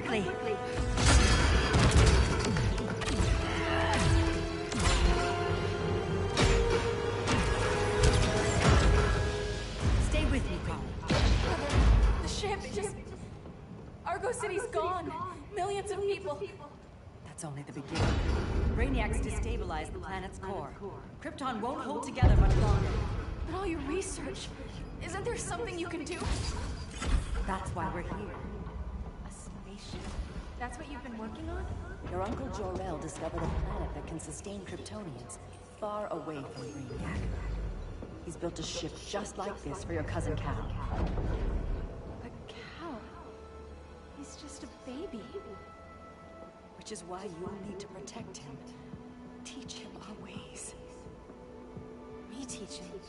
quickly. Stay with me, Carl. The ship just... Argo City's gone. Millions of people. That's only the beginning. Brainiacs destabilized the planet's core. Krypton won't hold together much longer. But all your research... Isn't there something you can do? That's why we're here. A spaceship? That's what you've been working on? Your Uncle Jor-El discovered a planet that can sustain Kryptonians, far away from Brainiac. He's built a ship just like this for your cousin Cal. But Cal... He's just a baby. Which is why you'll need to protect him. Teach him our ways. Me teach him?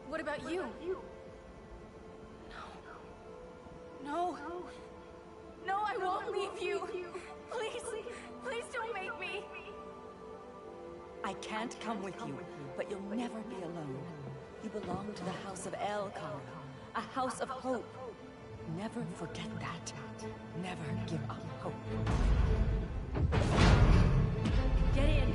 What about you? No. No, I won't leave you. Please, please don't make me. I can't come with you, but you'll never be alone. You belong to the House of El, Carl. A house of hope. Never forget that. Never give up hope. Get in.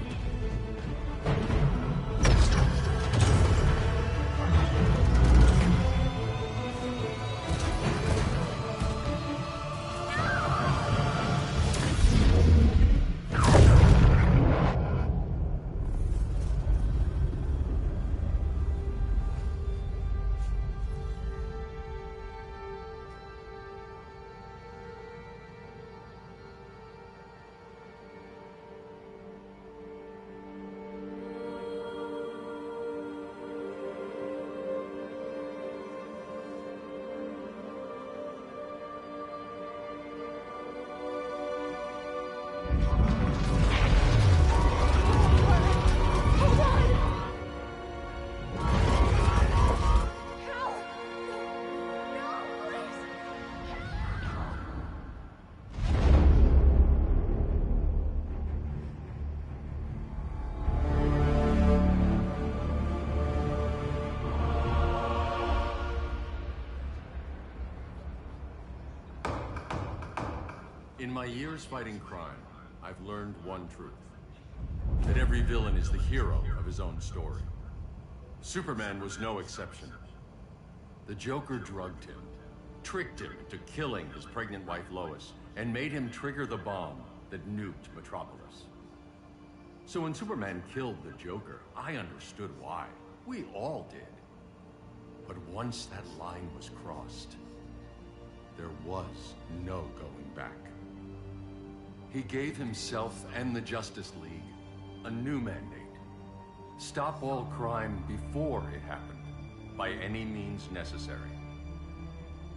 In my years fighting crime, I've learned one truth. That every villain is the hero of his own story. Superman was no exception. The Joker drugged him, tricked him into killing his pregnant wife Lois, and made him trigger the bomb that nuked Metropolis. So when Superman killed the Joker, I understood why. We all did. But once that line was crossed, there was no going back. He gave himself and the Justice League a new mandate. Stop all crime before it happened, by any means necessary.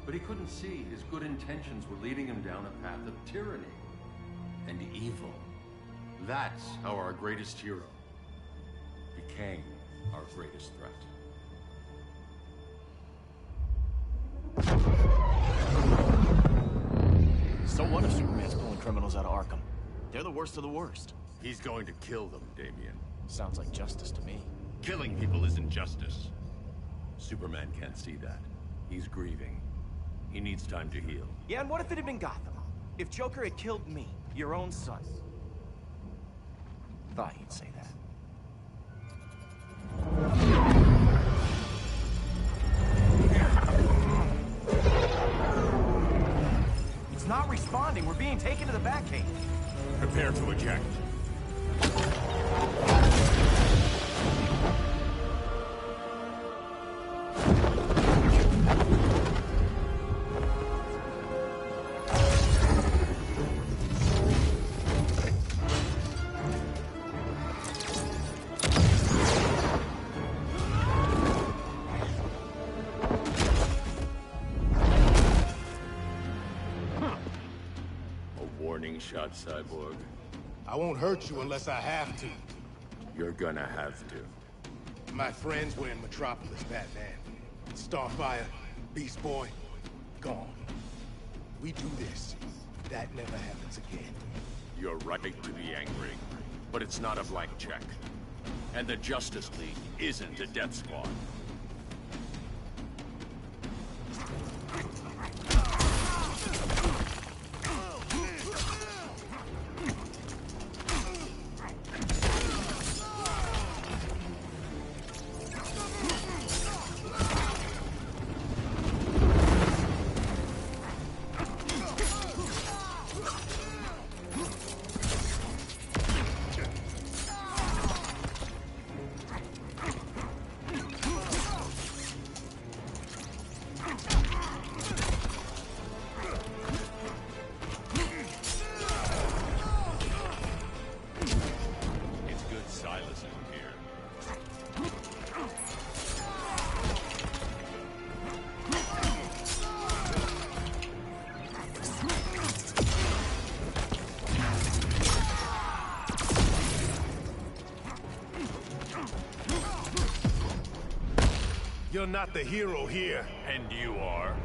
But he couldn't see his good intentions were leading him down a path of tyranny and evil. That's how our greatest hero became our greatest threat. So what if Superman's pulling criminals out of Arkham? They're the worst of the worst. He's going to kill them, Damian. Sounds like justice to me. Killing people isn't justice. Superman can't see that. He's grieving. He needs time to heal. Yeah, and what if it had been Gotham? If Joker had killed me, your own son? Thought he'd say that. It's not responding. We're being taken to the Batcave. Prepare to eject. Shot, Cyborg. I won't hurt you unless I have to. You're gonna have to. My friends were in Metropolis, Batman. Starfire, Beast Boy, gone. We do this, that never happens again. You're right to be angry, but it's not a blank check. And the Justice League isn't a death squad. not the hero here. And you are?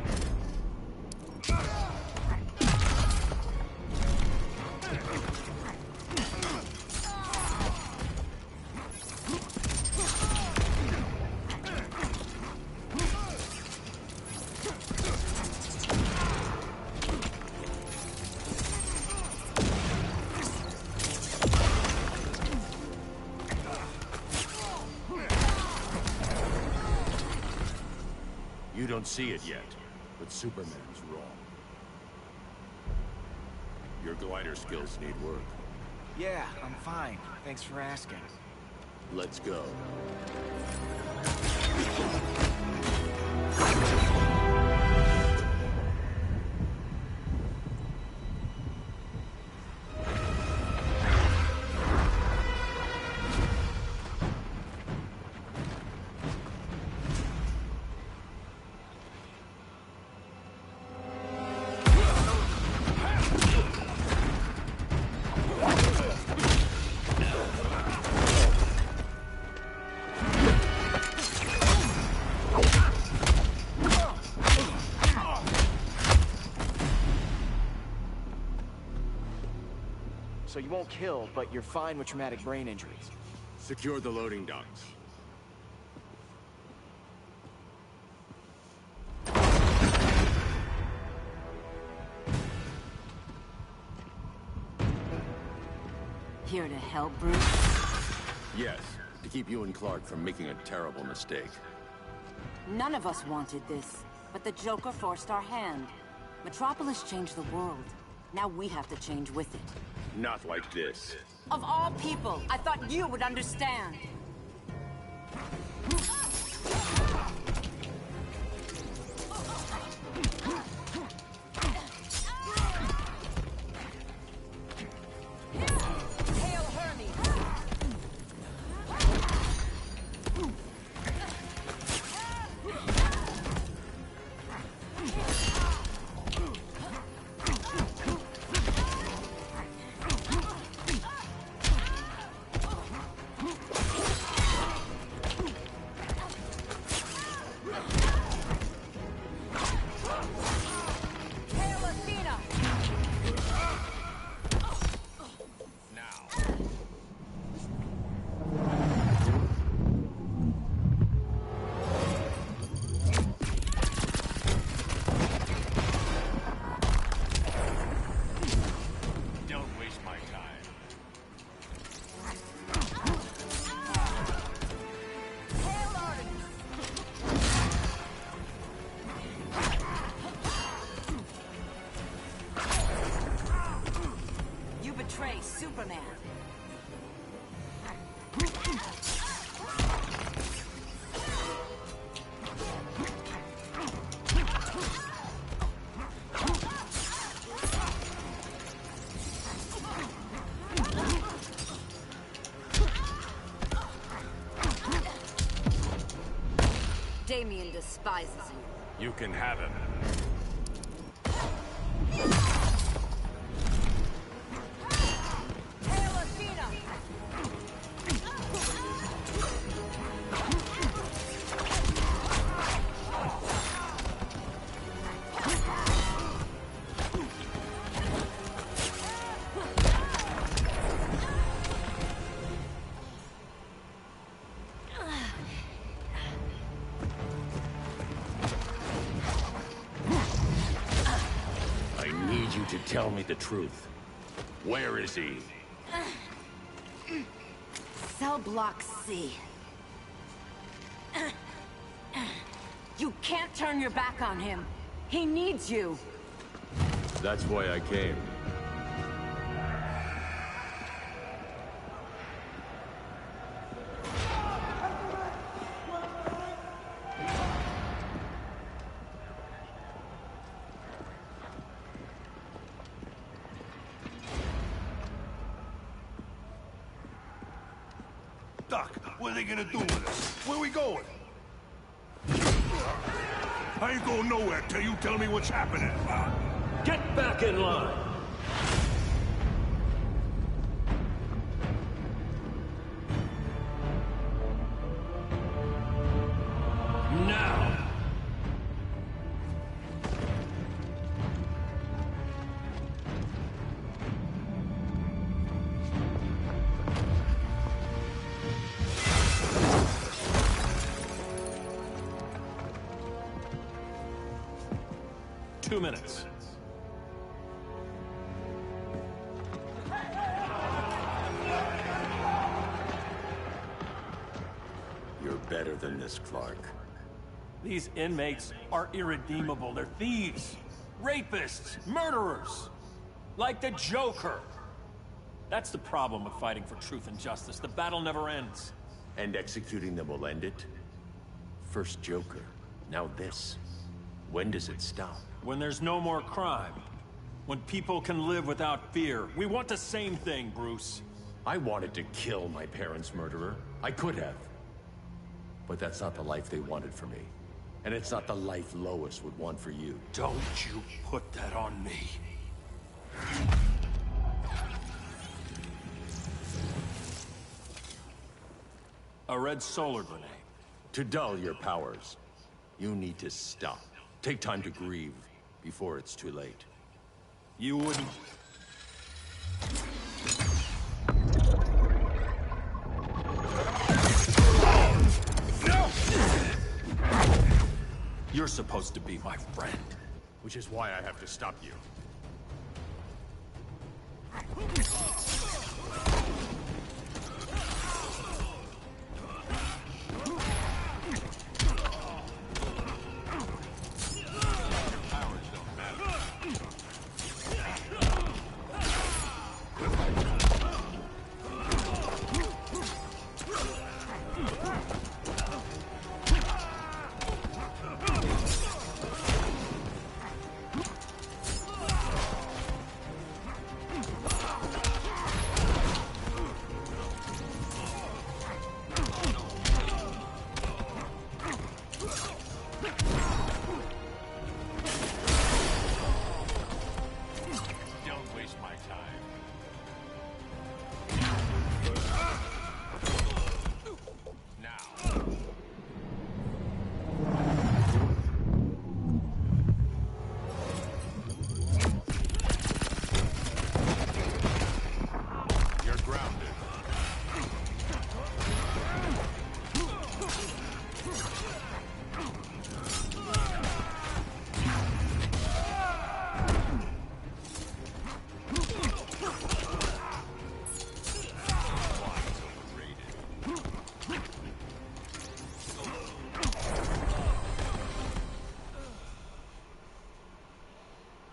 You don't see it yet, but Superman's wrong. Your glider skills need work. Yeah, I'm fine. Thanks for asking. Let's go. So you won't kill, but you're fine with traumatic brain injuries. Secure the loading docks. Here to help, Bruce? Yes, to keep you and Clark from making a terrible mistake. None of us wanted this, but the Joker forced our hand. Metropolis changed the world. Now we have to change with it. Not like this. Of all people, I thought you would understand. Hail Hermes! Superman. Damien despises you. You can have him. To tell me the truth. Where is he? Cell block C. You can't turn your back on him. He needs you. That's why I came. Doc, what are they gonna do with us? Where we going? I ain't going nowhere till you tell me what's happening. Get back in line! Now! 2 minutes. You're better than this, Clark. These inmates are irredeemable. They're thieves, rapists, murderers. Like the Joker. That's the problem with fighting for truth and justice. The battle never ends. And executing them will end it? First Joker, now this. When does it stop? When there's no more crime. When people can live without fear. We want the same thing, Bruce. I wanted to kill my parents' murderer. I could have. But that's not the life they wanted for me. And it's not the life Lois would want for you. Don't you put that on me. A red solar grenade. To dull your powers, you need to stop. Take time to grieve before it's too late. You wouldn't... You're supposed to be my friend. Which is why I have to stop you.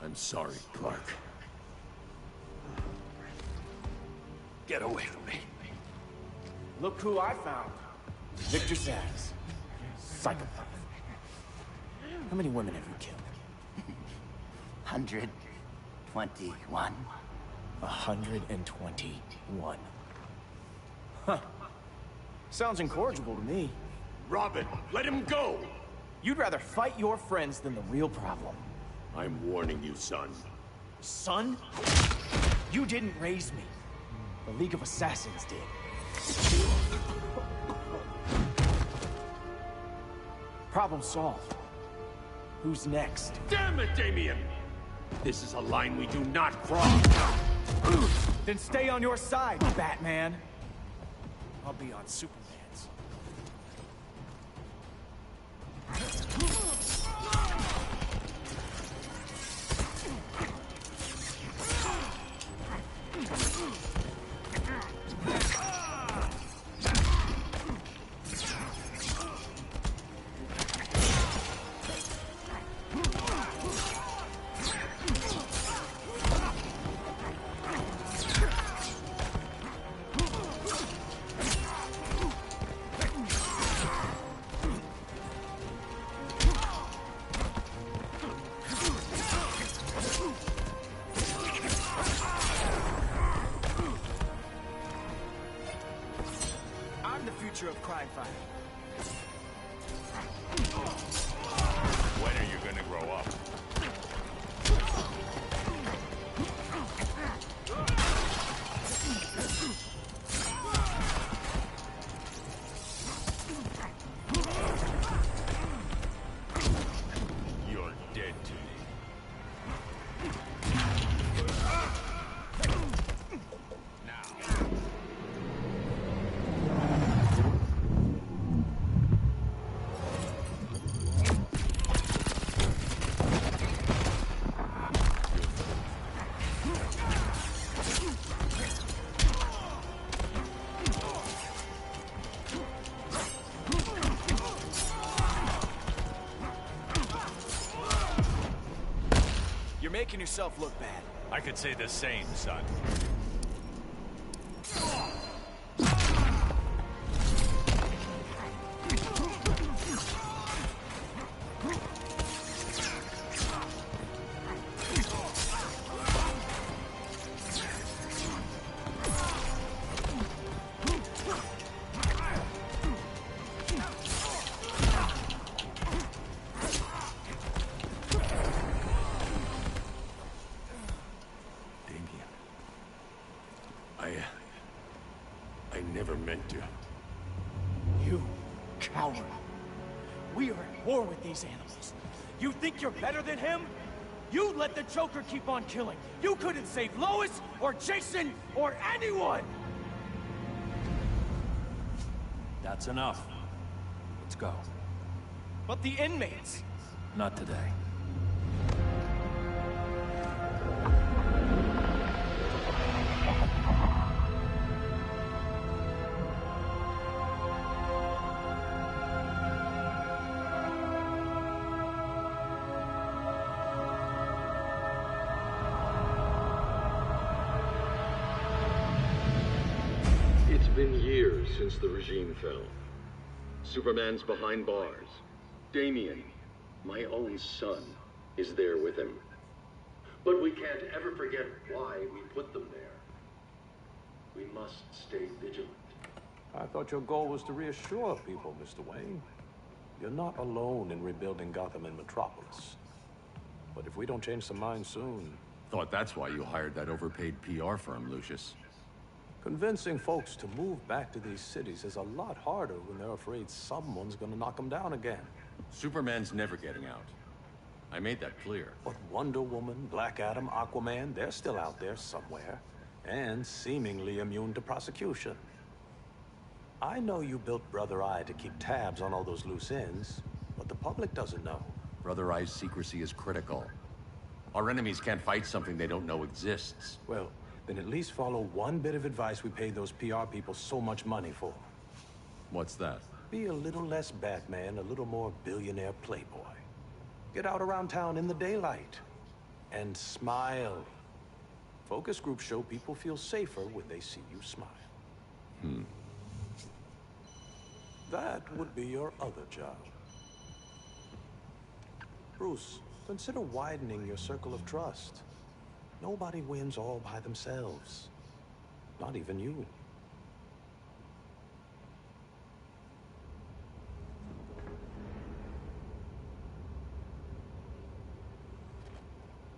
I'm sorry, Clark. Get away from me. Look who I found. Victor Zsasz. Psychopath. How many women have you killed? 121. 121. Huh. Sounds incorrigible to me. Robin, let him go! You'd rather fight your friends than the real problem. I'm warning you, son. Son? You didn't raise me. The League of Assassins did. Problem solved. Who's next? Damn it, Damien! This is a line we do not cross! Then stay on your side, Batman. I'll be on Superman's. Of crime fighting. When are you gonna grow up? You're dead to me. Now. You're making yourself look bad. I could say the same, son. I never meant to. You coward. We are at war with these animals. You think you're better than him? You let the Joker keep on killing. You couldn't save Lois, or Jason, or anyone! That's enough. Let's go. But the inmates... Not today. It's been years since the regime fell. Superman's behind bars. Damien, my own son, is there with him. But we can't ever forget why we put them there. We must stay vigilant. I thought your goal was to reassure people, Mr. Wayne. You're not alone in rebuilding Gotham and Metropolis. But if we don't change some minds soon... Thought that's why you hired that overpaid PR firm, Lucius. Convincing folks to move back to these cities is a lot harder when they're afraid someone's gonna knock them down again. Superman's never getting out. I made that clear. But Wonder Woman, Black Adam, Aquaman, they're still out there somewhere. And seemingly immune to prosecution. I know you built Brother Eye to keep tabs on all those loose ends, but the public doesn't know. Brother Eye's secrecy is critical. Our enemies can't fight something they don't know exists. Well, then at least follow one bit of advice we paid those PR people so much money for. What's that? Be a little less Batman, a little more billionaire playboy. Get out around town in the daylight. And smile. Focus groups show people feel safer when they see you smile. That would be your other job. Bruce, consider widening your circle of trust. Nobody wins all by themselves. Not even you.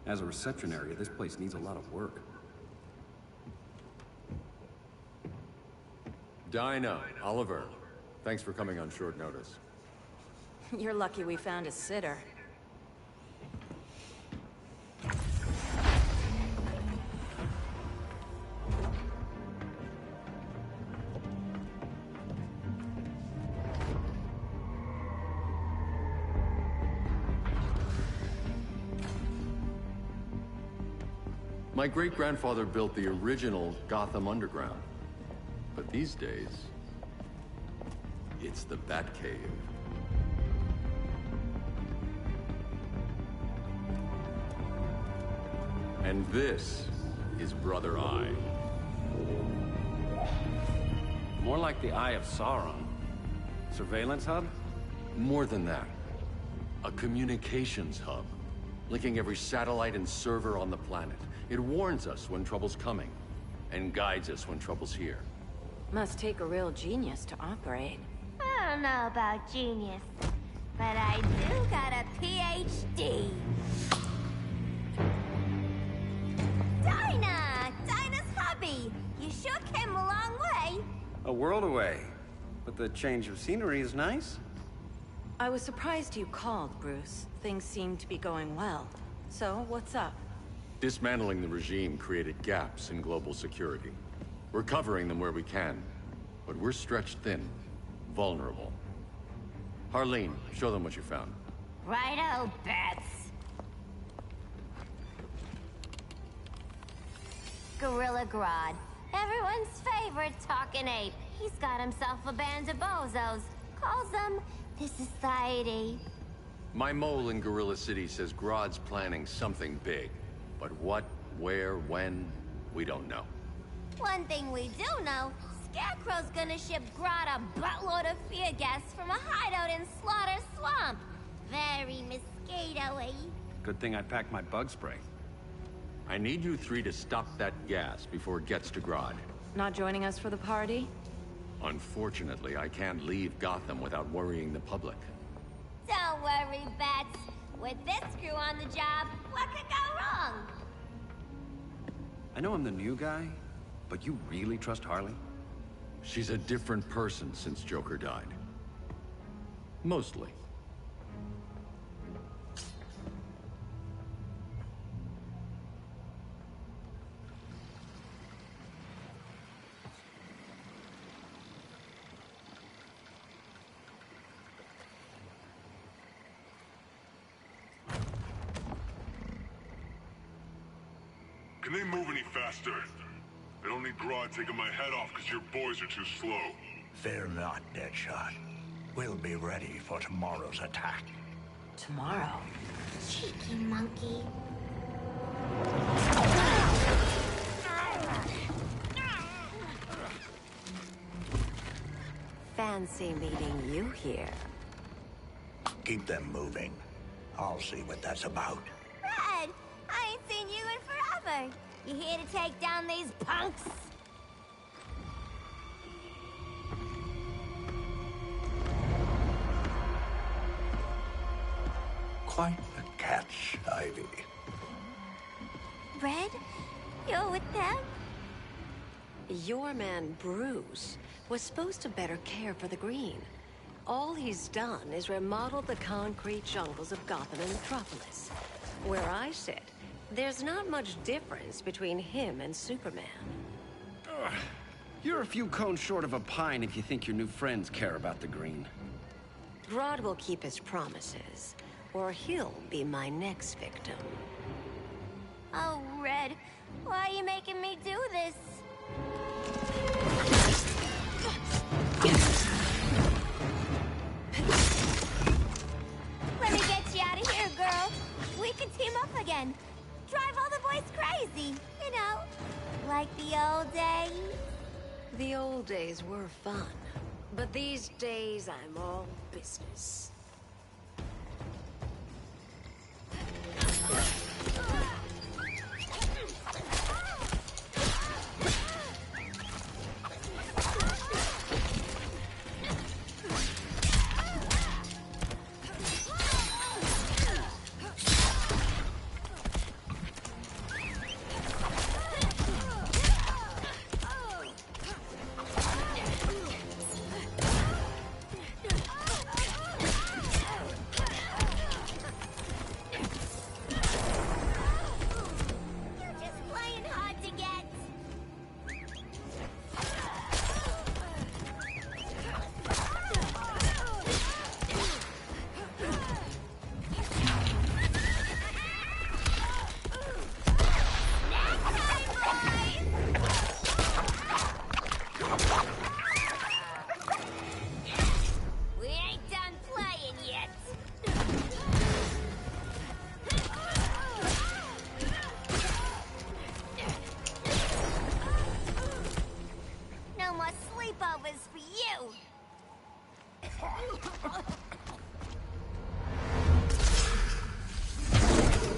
As a reception area, this place needs a lot of work. Dinah, Oliver, thanks for coming on short notice. You're lucky we found a sitter. My great-grandfather built the original Gotham Underground. But these days, it's the Batcave. And this is Brother Eye. More like the Eye of Sauron. Surveillance hub? More than that. A communications hub, linking every satellite and server on the planet. It warns us when trouble's coming, and guides us when trouble's here. Must take a real genius to operate. I don't know about genius, but I do got a PhD. Dinah's hubby! You sure came a long way. A world away. But the change of scenery is nice. I was surprised you called, Bruce. Things seem to be going well. So, what's up? Dismantling the regime created gaps in global security. We're covering them where we can, but we're stretched thin, vulnerable. Harleen, show them what you found. Righto, Bats. Gorilla Grodd, everyone's favorite talking ape. He's got himself a band of bozos. Calls them the Society. My mole in Gorilla City says Grodd's planning something big. But what, where, when, we don't know. One thing we do know, Scarecrow's gonna ship Grodd a buttload of fear gas from a hideout in Slaughter Swamp. Very mosquito-y. Good thing I packed my bug spray. I need you three to stop that gas before it gets to Grodd. Not joining us for the party? Unfortunately, I can't leave Gotham without worrying the public. Don't worry, Bats. With this crew on the job, what could go wrong? I know I'm the new guy, but you really trust Harley? She's a different person since Joker died. Mostly. Can they move any faster? I don't need Grodd taking my head off because your boys are too slow. Fear not, Deadshot. We'll be ready for tomorrow's attack. Tomorrow? Cheeky monkey. Fancy meeting you here. Keep them moving. I'll see what that's about. Red, I ain't seen you in forever. You here to take down these punks? Quite a catch, Ivy. Red, you're with them? Your man, Bruce, was supposed to better care for the Green. All he's done is remodel the concrete jungles of Gotham and Metropolis. Where I sit, there's not much difference between him and Superman. You're a few cones short of a pine if you think your new friends care about the Green. Grodd will keep his promises, or he'll be my next victim. Oh, Red, why are you making me do this? Let me get you out of here, girl. We can team up again. Drive all the boys crazy, you know, like the old days. The old days were fun, but these days I'm all business.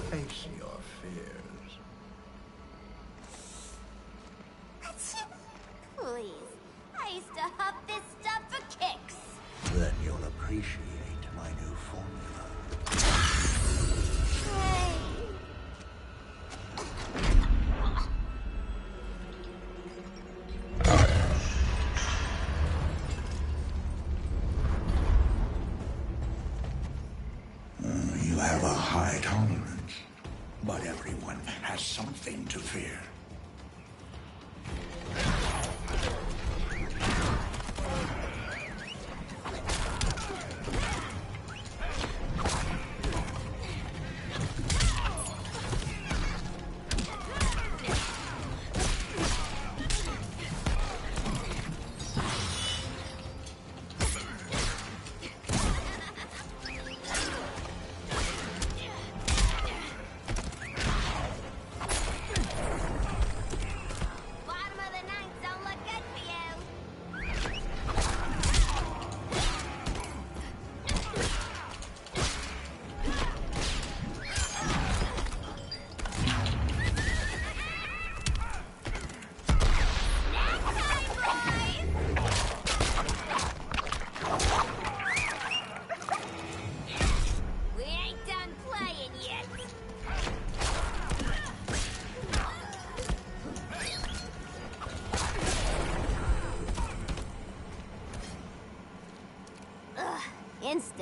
Face your fears. Please, I used to huff this stuff for kicks. Then you'll appreciate my new formula. Hey. You have a high tolerance, but everyone has something to fear.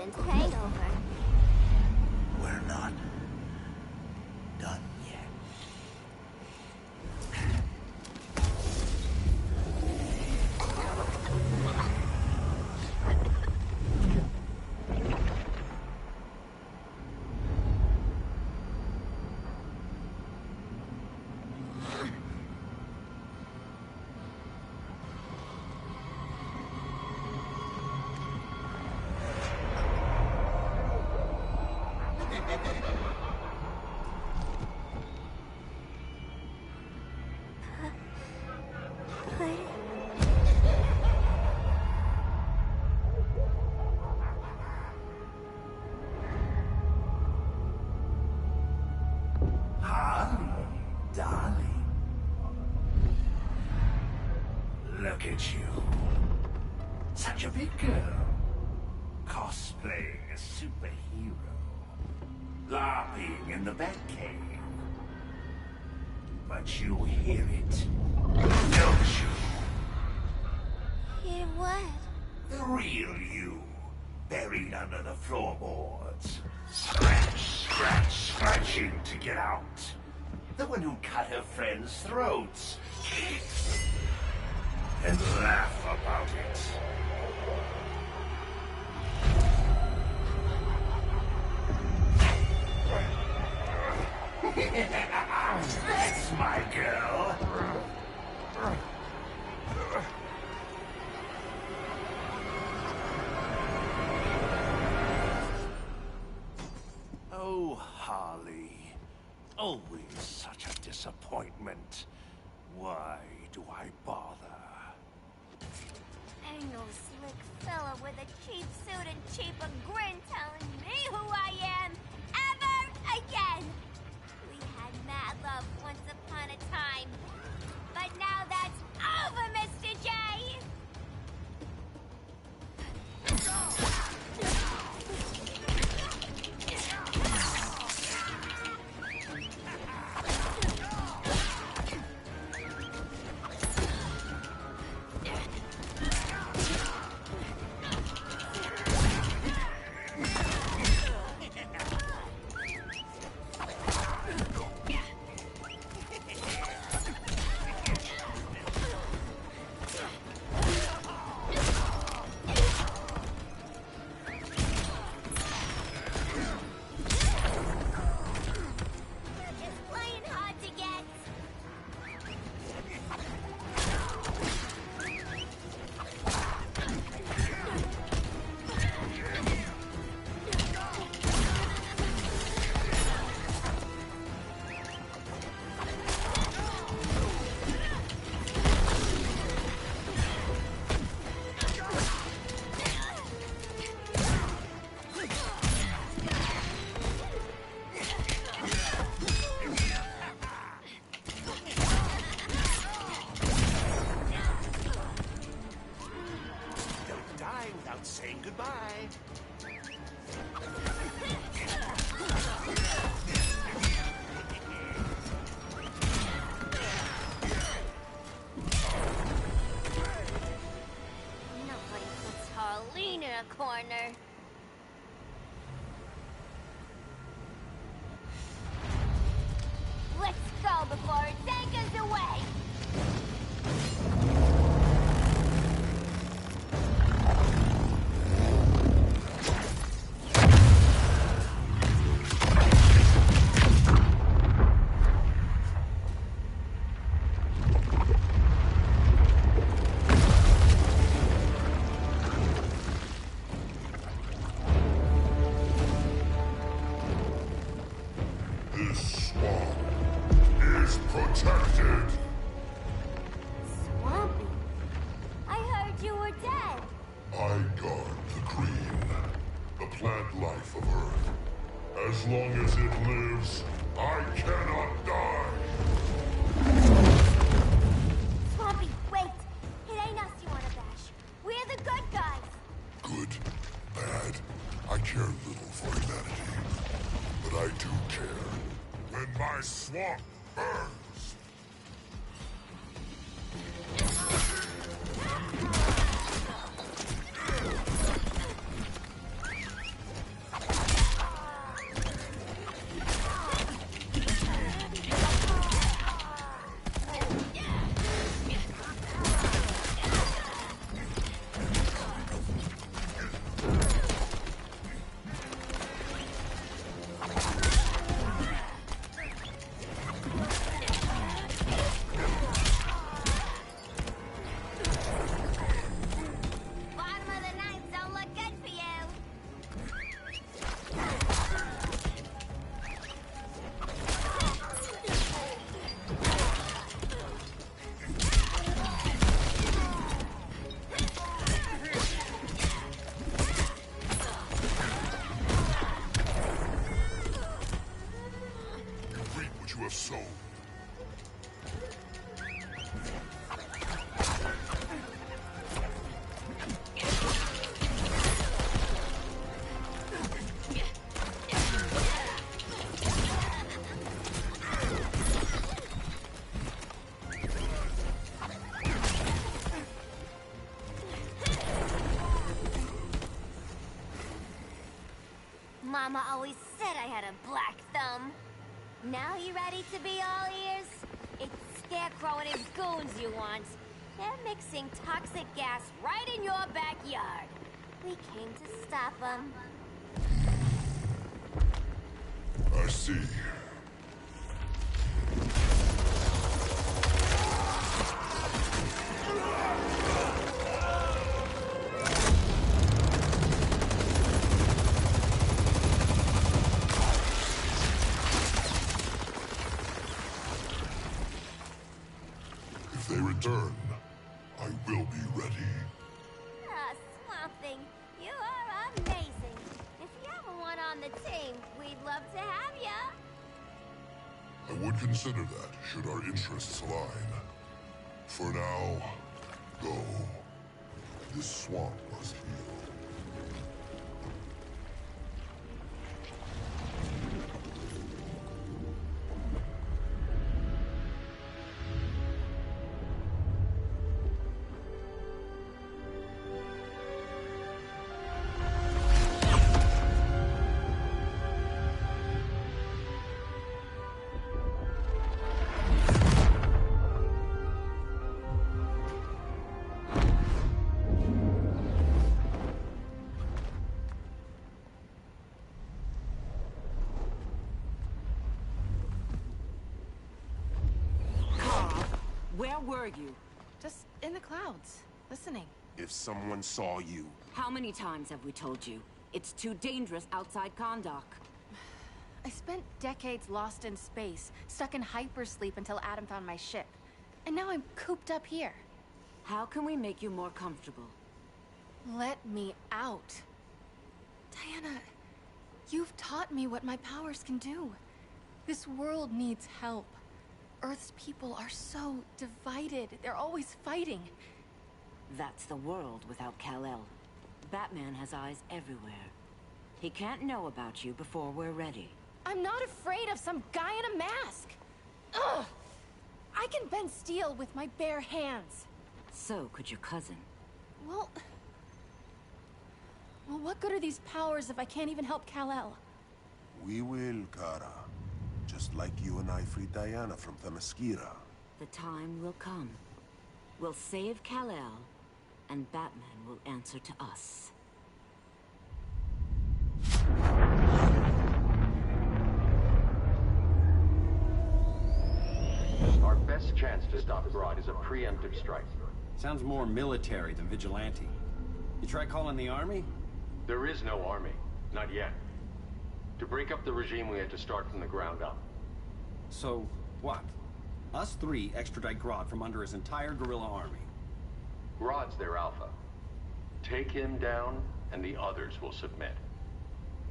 instant hangover. We're not done yet. Darling. Look at you. Such a big girl. Cosplaying a superhero. LARPing in the Batcave. But you hear it, don't you? Hear what? The real you. Buried under the floorboards. Scratch, scratch, scratching to get out. The one who cut her friends' throats. And laugh about it. That's my girl. Oh, Harley. Always such a disappointment. Why do I bother? Ain't no slick fella with a cheap suit and cheaper grin telling me who I am ever again. We had mad love once upon a time, but now that's over, Mr. J. Saying goodbye. Nobody puts Harleen in a corner. Let's go before it takes us away. This swamp is protected. Swampy? I heard you were dead. I guard the green, the plant life of Earth. As long as it lives, I cannot die. Swampy, wait. It ain't us you wanna bash. We're the good guys. Good, bad, I care little for humanity. But I do care when my swamp burns. Mama always said I had a black thumb. Now you ready to be all ears? It's Scarecrow and his goons you want. They're mixing toxic gas right in your backyard. We came to stop them. I see. If they return, I will be ready. Ah, Swamp Thing, you are amazing. If you ever want on the team, we'd love to have ya. I would consider that, should our interests align. For now, go. This swamp must heal. Where were you? Just in the clouds, listening. If someone saw you... How many times have we told you? It's too dangerous outside Kahndaq. I spent decades lost in space, stuck in hypersleep until Adam found my ship. And now I'm cooped up here. How can we make you more comfortable? Let me out. Diana, you've taught me what my powers can do. This world needs help. Earth's people are so divided. They're always fighting. That's the world without Kal-El. Batman has eyes everywhere. He can't know about you before we're ready. I'm not afraid of some guy in a mask. Ugh! I can bend steel with my bare hands. So could your cousin. Well, what good are these powers if I can't even help Kal-El? We will, Kara. Just like you and I freed Diana from Themyscira. The time will come. We'll save Kal-El, and Batman will answer to us. Our best chance to stop Grodd is a preemptive strike. Sounds more military than vigilante. You try calling the army? There is no army. Not yet. To break up the regime, we had to start from the ground up. So, what? Us three extradite Grodd from under his entire guerrilla army. Grodd's their alpha. Take him down, and the others will submit.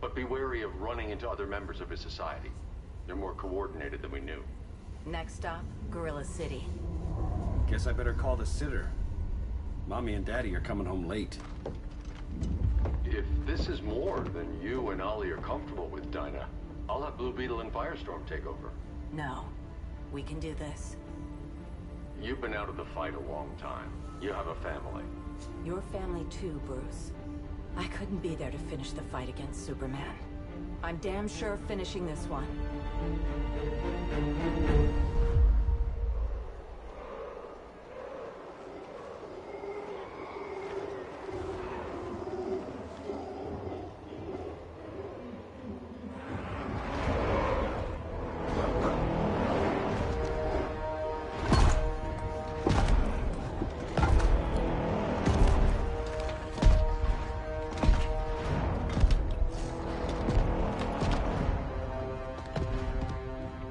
But be wary of running into other members of his society. They're more coordinated than we knew. Next stop, Gorilla City. Guess I better call the sitter. Mommy and Daddy are coming home late. If this is more than you and Ollie are comfortable with, Dinah, I'll have Blue Beetle and Firestorm take over. No. We can do this. You've been out of the fight a long time. You have a family. Your family too, Bruce. I couldn't be there to finish the fight against Superman. I'm damn sure finishing this one.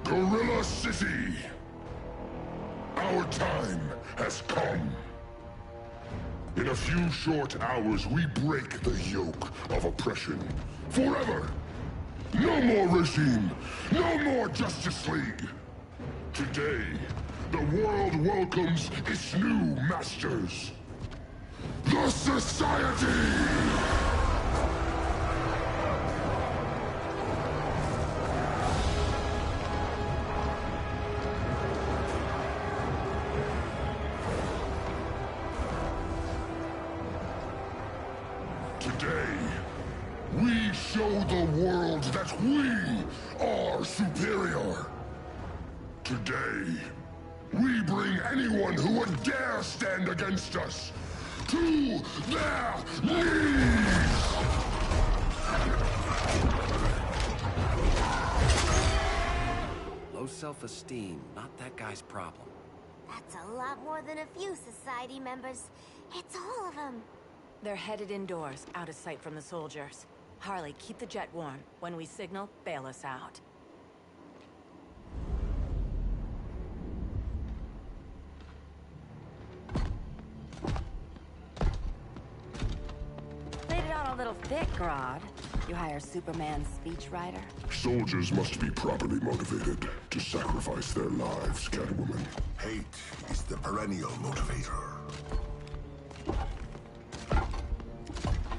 Gorilla City! Our time has come. In a few short hours, we break the yoke of oppression. Forever! No more regime! No more Justice League! Today, The world welcomes its new masters. The Society! Today, we show the world that we are superior. Today, we bring anyone who would dare stand against us to their knees! Low self-esteem, not that guy's problem. That's a lot more than a few Society members. It's all of them. They're headed indoors, out of sight from the soldiers. Harley, keep the jet warm. When we signal, bail us out. Laid it on a little thick, Grodd. You hire Superman's speechwriter? Soldiers must be properly motivated to sacrifice their lives, Catwoman. Hate is the perennial motivator.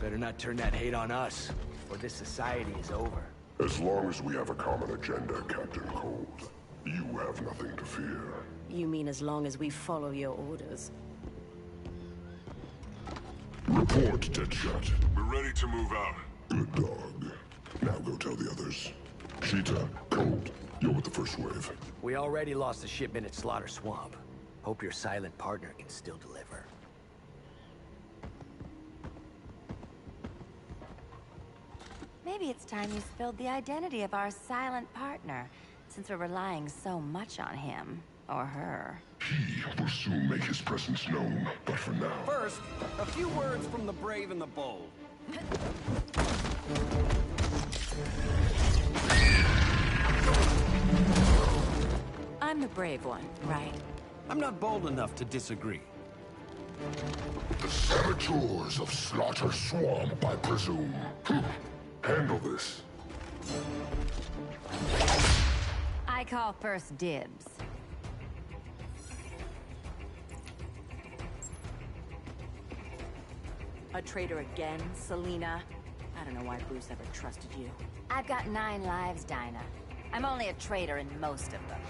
Better not turn that hate on us, or this society is over. As long as we have a common agenda, Captain Cold, you have nothing to fear. You mean as long as we follow your orders? Report, Deadshot. We're ready to move out. Good dog. Now go tell the others. Cheetah, Cold, you're with the first wave. We already lost a shipment at Slaughter Swamp. Hope your silent partner can still deliver. Maybe it's time you spilled the identity of our silent partner, since we're relying so much on him, or her. He will soon make his presence known, but for now... First, a few words from the brave and the bold. I'm the brave one, right? I'm not bold enough to disagree. The saboteurs of Slaughter Swamp, I presume. Handle this. I call first dibs. A traitor again, Selina? I don't know why Bruce ever trusted you. I've got 9 lives, Dinah. I'm only a traitor in most of them.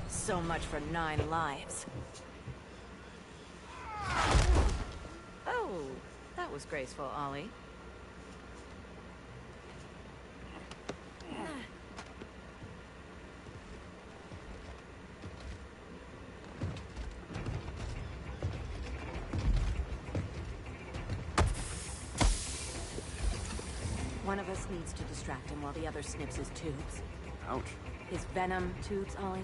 So much for 9 lives. Oh, that was graceful, Ollie. One of us needs to distract him while the other snips his tubes. Ouch. His venom tubes, Ollie.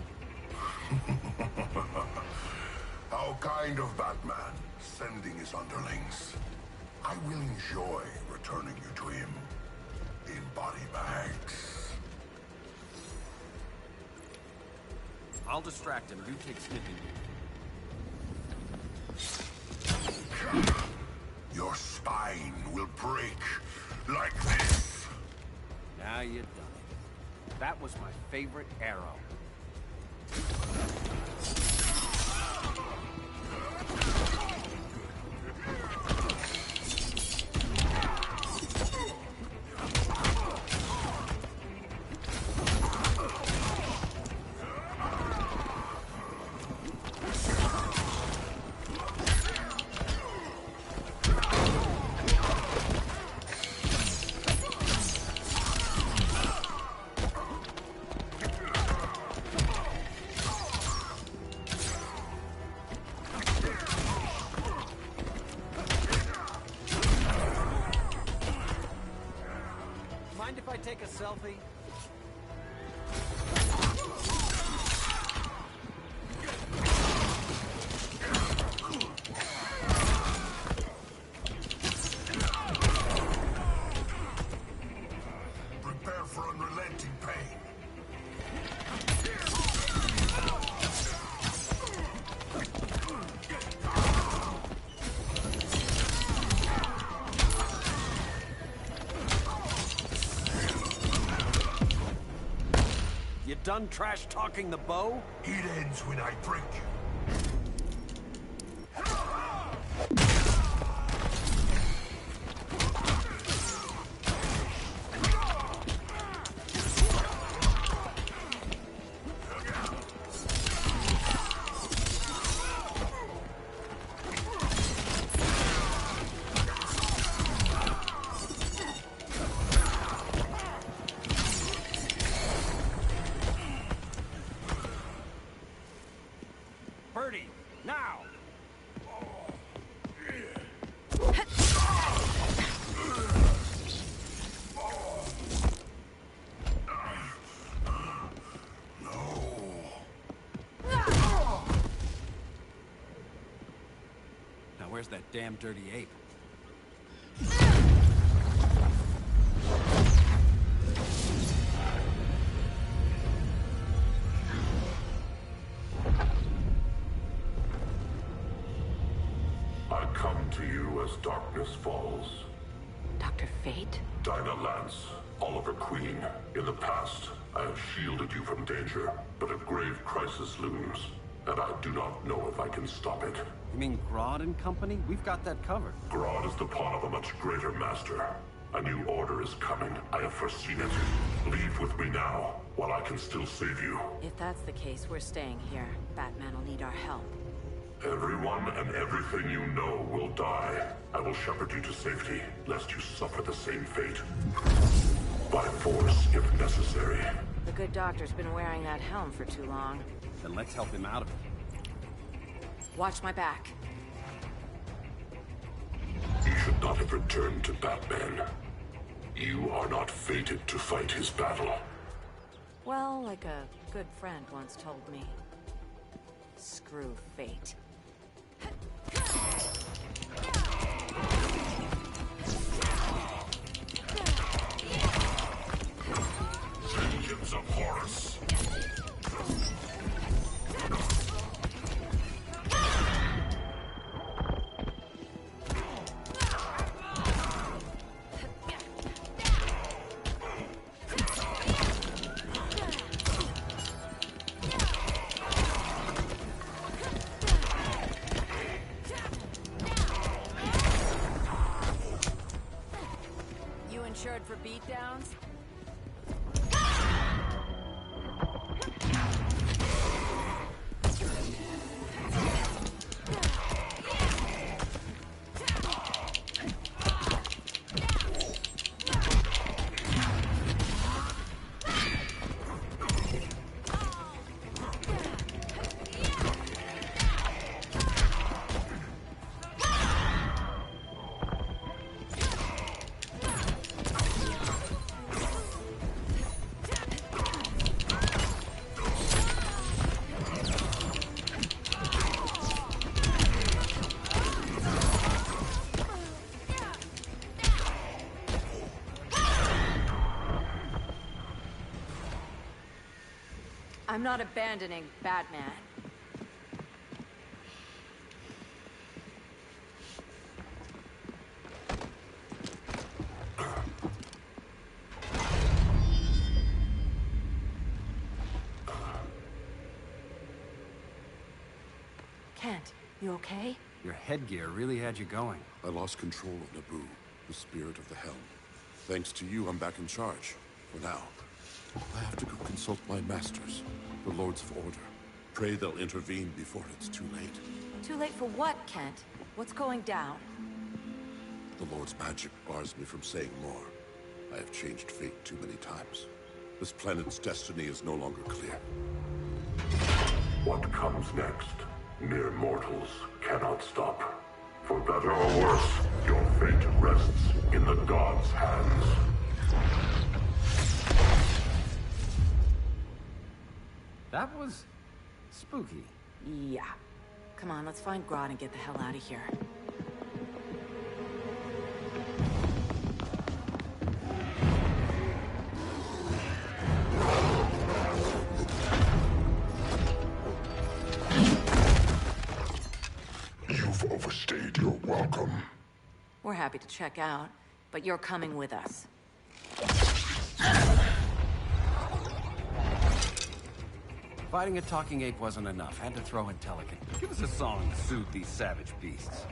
How kind of Batman, sending his underlings. I will enjoy returning you to him in body bags. I'll distract him. You take sniffing. Your spine will break like this. Now you're done. That was my favorite arrow. Mind if I take a selfie? Prepare for unrelenting pain. You done trash-talking the bow? It ends when I break you. Birdie, now! Now where's that damn dirty ape? I come to you as darkness falls. Dr. Fate? Dinah Lance, Oliver Queen. In the past, I have shielded you from danger, but a grave crisis looms, and I do not know if I can stop it. You mean Grodd and company? We've got that covered. Grodd is the pawn of a much greater master. A new order is coming. I have foreseen it. Leave with me now, while I can still save you. If that's the case, we're staying here. Batman will need our help. Everyone and everything you know will die. I will shepherd you to safety, lest you suffer the same fate. By force, if necessary. The good doctor's been wearing that helm for too long. Then let's help him out of it. Watch my back. You should not have returned to Batman. You are not fated to fight his battle. Well, like a good friend once told me. Screw fate. Vengeance of Horus! I'm not abandoning Batman. Kent, you okay? Your headgear really had you going. I lost control of Naboo, the spirit of the helm. Thanks to you, I'm back in charge. For now. I have to go consult my masters, the Lords of Order. Pray they'll intervene before it's too late. Too late for what, Kent? What's going down? The Lord's magic bars me from saying more. I have changed fate too many times. This planet's destiny is no longer clear. What comes next, mere mortals cannot stop. For better or worse, your fate rests in the gods' hands. That was spooky. Yeah. Come on, let's find Grodd and get the hell out of here. You've overstayed your welcome. We're happy to check out, but you're coming with us. Fighting a talking ape wasn't enough. Had to throw in Telekin. Give us a song to soothe these savage beasts.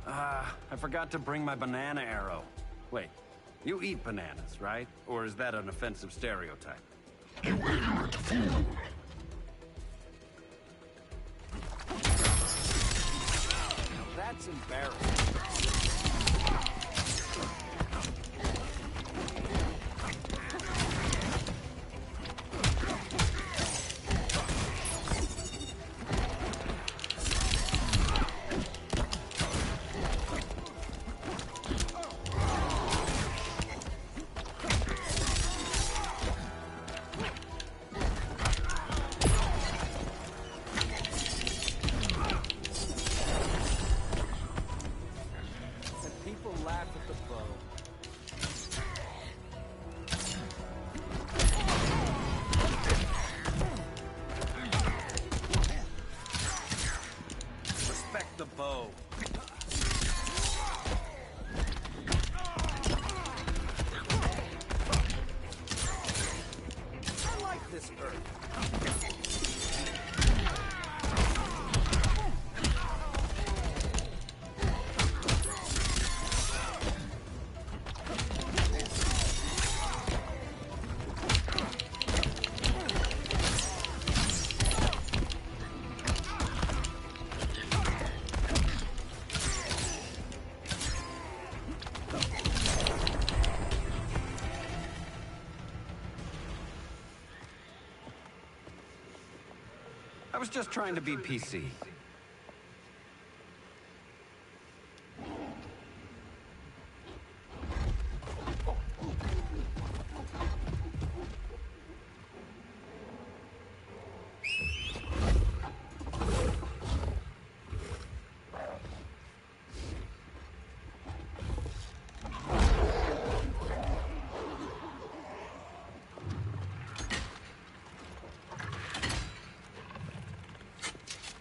I forgot to bring my banana arrow. Wait, you eat bananas, right? Or is that an offensive stereotype? You ignorant fool! Now that's embarrassing. I was just trying to be PC.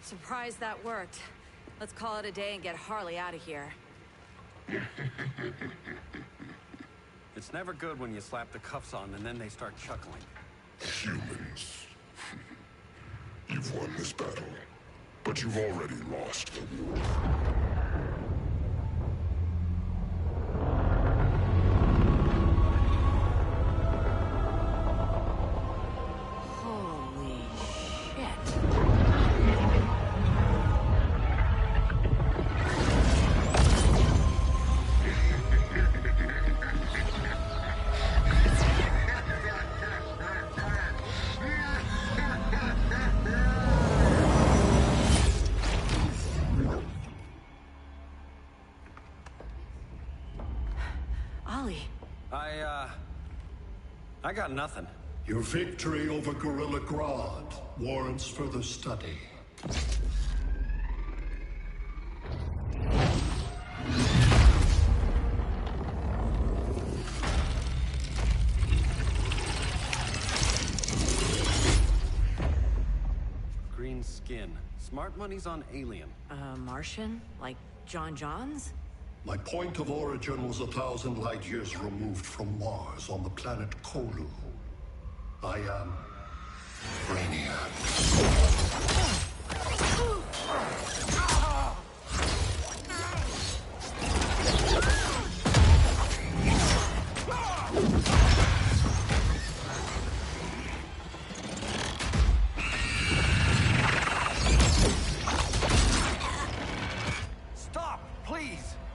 Surprised that worked. Let's call it a day and get Harley out of here. It's never good when you slap the cuffs on and then they start chuckling. Humans. You've won this battle, but you've already lost the war. I got nothing. Your victory over Gorilla Grodd warrants further study. Smart money's on alien. Martian? Like John Johns? My point of origin was 1,000 light years removed from Mars on the planet Kolu. I am Brainiac.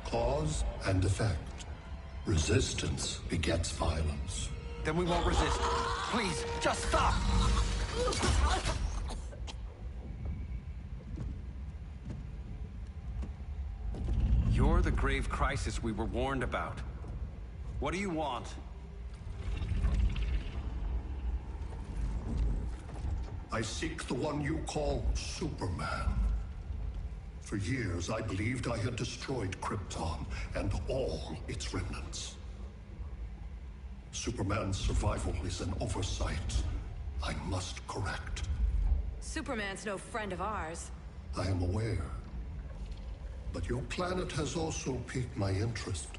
Cause and effect. Resistance begets violence. Then we won't resist. Please, just stop! You're the grave crisis we were warned about. What do you want? I seek the one you call Superman. For years, I believed I had destroyed Krypton and all its remnants. Superman's survival is an oversight I must correct. Superman's no friend of ours. I am aware. But your planet has also piqued my interest.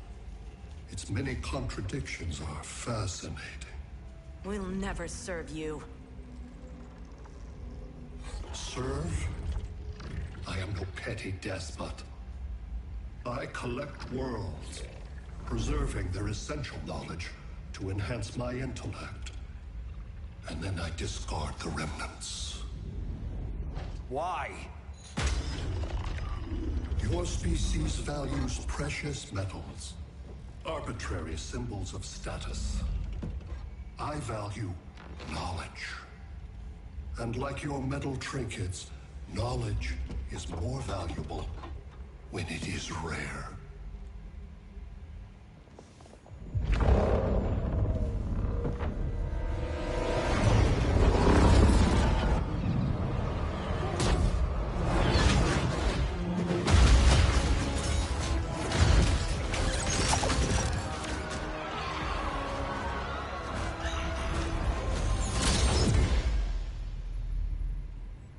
Its many contradictions are fascinating. We'll never serve you. Serve? I am no petty despot. I collect worlds, preserving their essential knowledge to enhance my intellect. And then I discard the remnants. Why? Your species values precious metals, arbitrary symbols of status. I value knowledge. And like your metal trinkets, knowledge is more valuable when it is rare.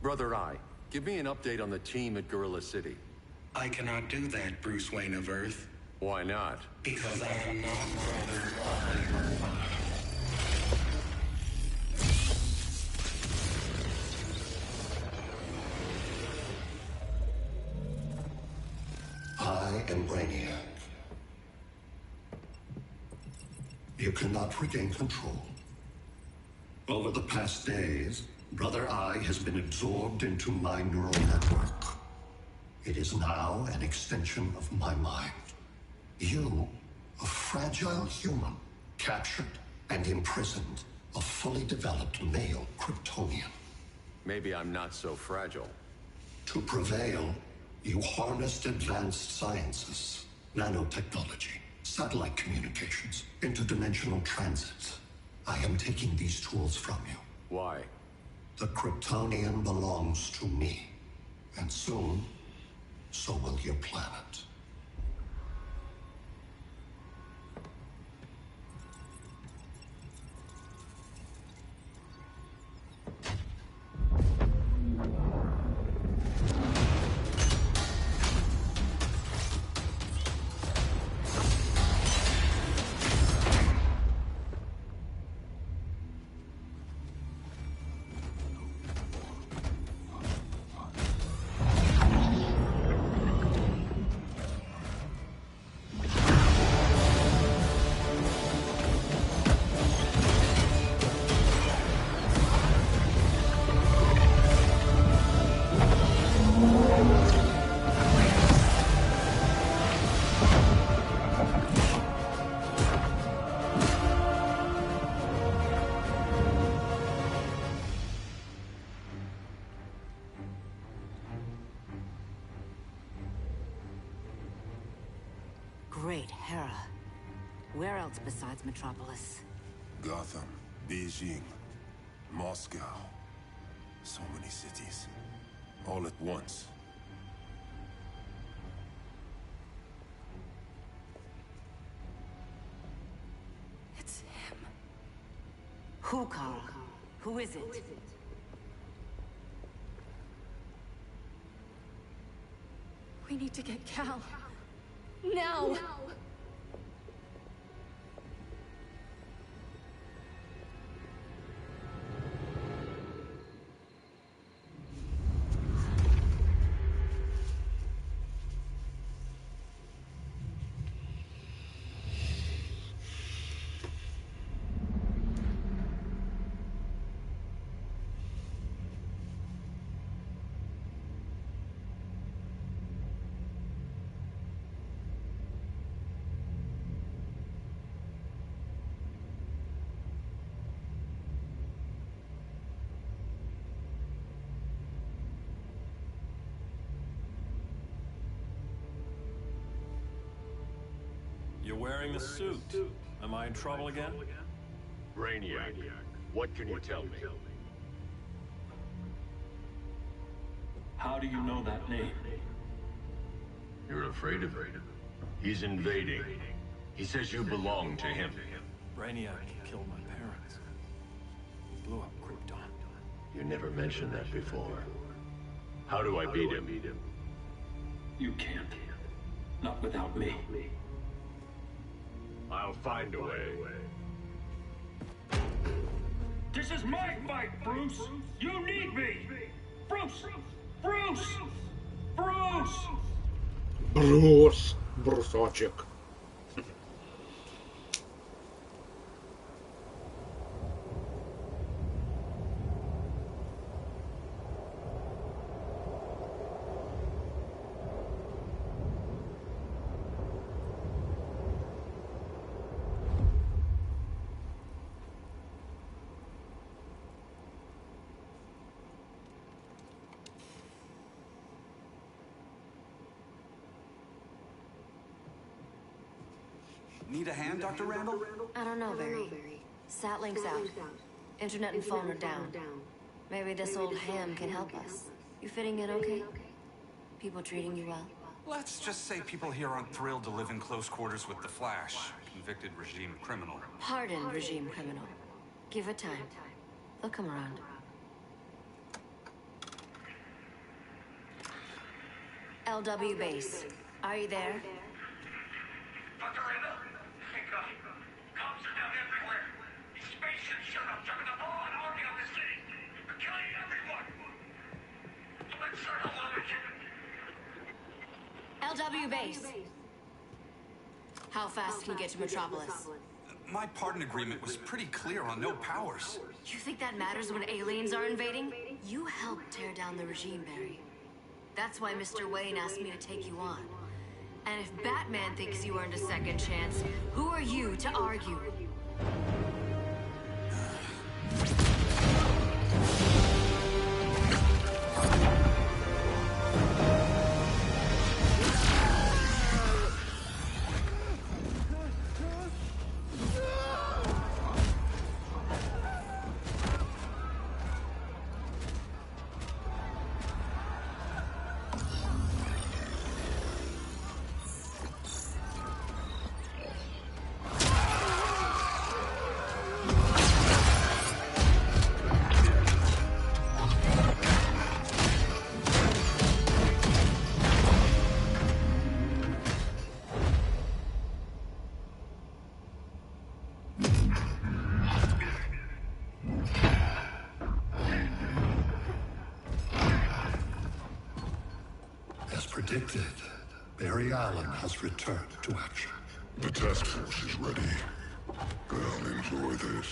Brother Eye, give me an update on the team at Gorilla City. I cannot do that, Bruce Wayne of Earth. Why not? Because I am not Brother I am Brainiac. You cannot regain control. Over the past days, Brother Eye has been absorbed into my neural network. It is now an extension of my mind. You, a fragile human, captured and imprisoned a fully developed male Kryptonian. Maybe I'm not so fragile. To prevail, you harnessed advanced sciences, nanotechnology, satellite communications, interdimensional transits. I am taking these tools from you. Why? The Kryptonian belongs to me. And soon, so will your planet. Great Hera. Where else besides Metropolis? Gotham, Beijing, Moscow. So many cities. All at once. It's him. Who, Kara? Who is it? We need to get Cal. Now! You're wearing the suit. Am I in trouble again? Brainiac, what can you tell me? How do you know that name? You're afraid of it. He's invading. He says you belong to him. Brainiac killed my parents. He blew up Krypton. You never mentioned that before. How do I beat him? You can't. Not without me. I'll find a way. This is my fight, Bruce! You need me! Bruce! Bruce! Bruce! Bruce! Брусочек. Need a hand, Dr. Randall? I don't know, Barry. Sat link's out. Internet and phone are down. Maybe this old ham can help us. You fitting in okay? People treating you well? Let's just say people here aren't thrilled to live in close quarters with the Flash, convicted regime criminal. Pardon, regime criminal. Give it time. They'll come around. LW base. Are you there? Dr. Randall? Thank God. Cops are down everywhere. These spaceships showed up, jumping the ball and army on the city. They're killing everyone. So let's start a launch. LW base. How fast can you get to Metropolis? My pardon agreement was pretty clear on no powers. You think that matters when aliens are invading? You helped tear down the regime, Barry. That's why Mr. Wayne asked me to take you on. And if Batman thinks you earned a second chance, who are you to argue? Predicted, Barry Allen has returned to action. The task force is ready. I'll enjoy this.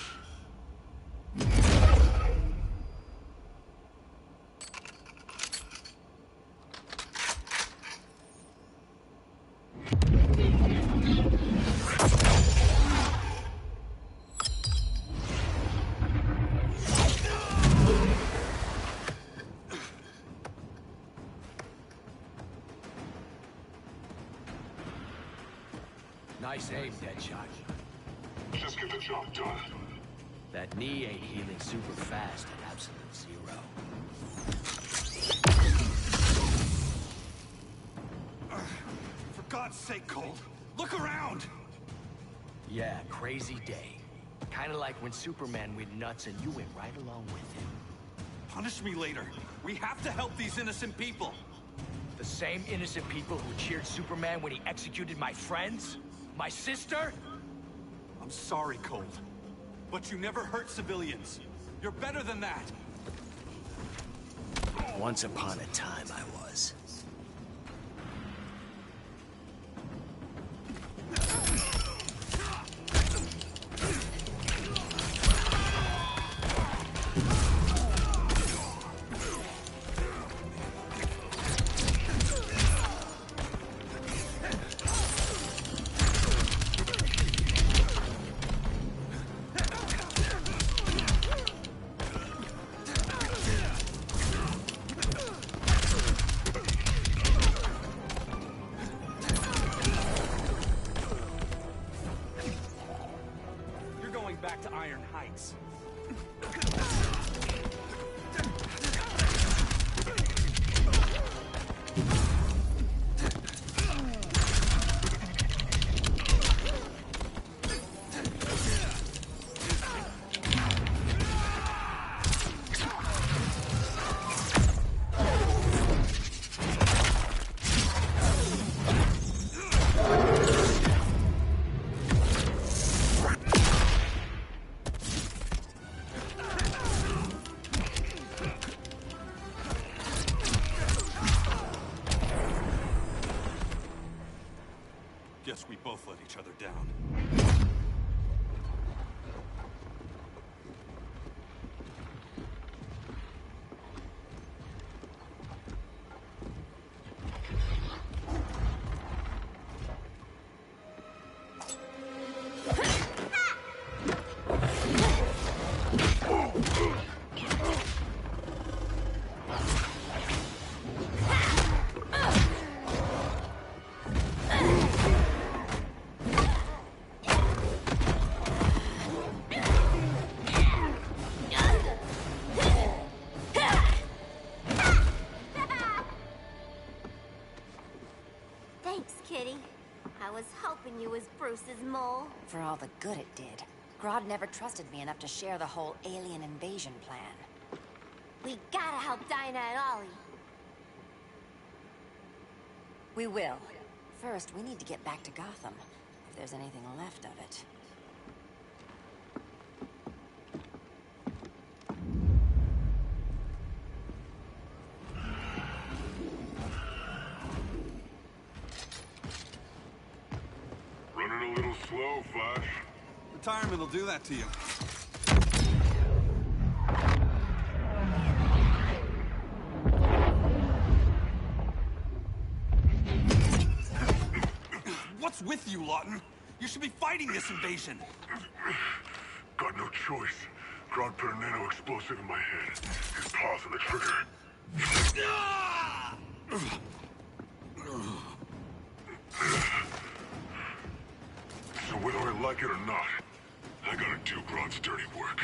Nice aim, Deadshot. Just get the job done. That knee ain't healing super fast at absolute zero. For God's sake, Cole, look around! Yeah, crazy day. Kinda like when Superman went nuts and you went right along with him. Punish me later. We have to help these innocent people. The same innocent people who cheered Superman when he executed my friends? My sister? I'm sorry, Cold. But you never hurt civilians. You're better than that. Once upon a time, I was. Back to Iron Heights. Guess we both let each other down. Thanks, Kitty. I was hoping you was Bruce's mole. For all the good it did. Grodd never trusted me enough to share the whole alien invasion plan. We gotta help Dinah and Ollie. We will. First, we need to get back to Gotham, if there's anything left of it. Running a little slow, Flash. Retirement will do that to you. What's with you, Lawton? You should be fighting this invasion. Got no choice. Grodd put a nano explosive in my head. His paws on the trigger. So whether I like it or not, I gotta do Grodd's dirty work.